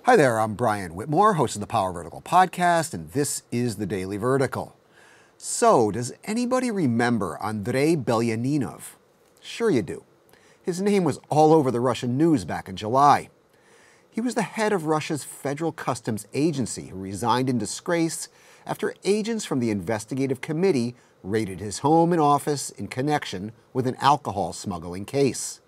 Hi there, I'm Brian Whitmore, host of the Power Vertical podcast, and this is the Daily Vertical. So, does anybody remember Andrei Belyaninov? Sure you do. His name was all over the Russian news back in July. He was the head of Russia's Federal Customs Agency who resigned in disgrace after agents from the investigative committee raided his home and office in connection with an alcohol smuggling case.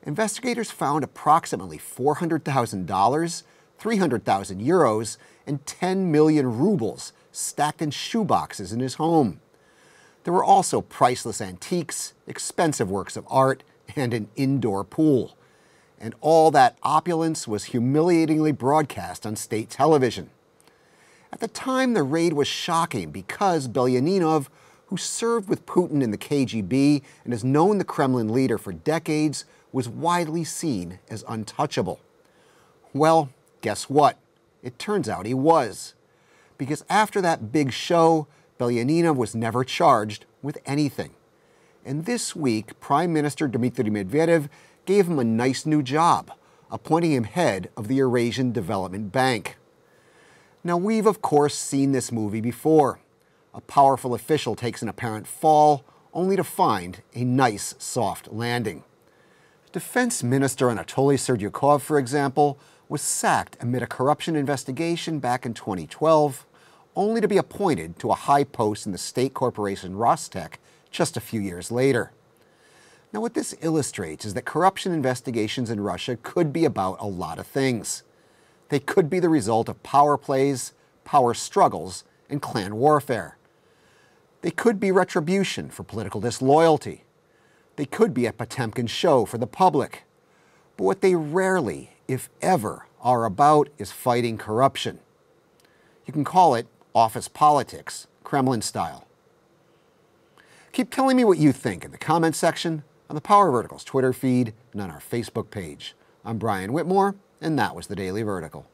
Investigators found approximately $400,000, 300,000 euros, and 10 million rubles stacked in shoeboxes in his home. There were also priceless antiques, expensive works of art, and an indoor pool. And all that opulence was humiliatingly broadcast on state television. At the time, the raid was shocking because Belyaninov, who served with Putin in the KGB and has known the Kremlin leader for decades, was widely seen as untouchable. Well, guess what? It turns out he was. Because after that big show, Belyaninov was never charged with anything. And this week, Prime Minister Dmitry Medvedev gave him a nice new job, appointing him head of the Eurasian Development Bank. Now, we've of course seen this movie before. A powerful official takes an apparent fall, only to find a nice, soft landing. Defense Minister Anatoly Serdyukov, for example, was sacked amid a corruption investigation back in 2012, only to be appointed to a high post in the state corporation Rostec just a few years later. Now, what this illustrates is that corruption investigations in Russia could be about a lot of things. They could be the result of power plays, power struggles, and clan warfare. They could be retribution for political disloyalty. They could be a Potemkin show for the public. But what they rarely, if ever, are about is fighting corruption. You can call it office politics, Kremlin-Style. Keep telling me what you think in the comments section, on the Power Vertical's Twitter feed, and on our Facebook page. I'm Brian Whitmore, and that was the Daily Vertical.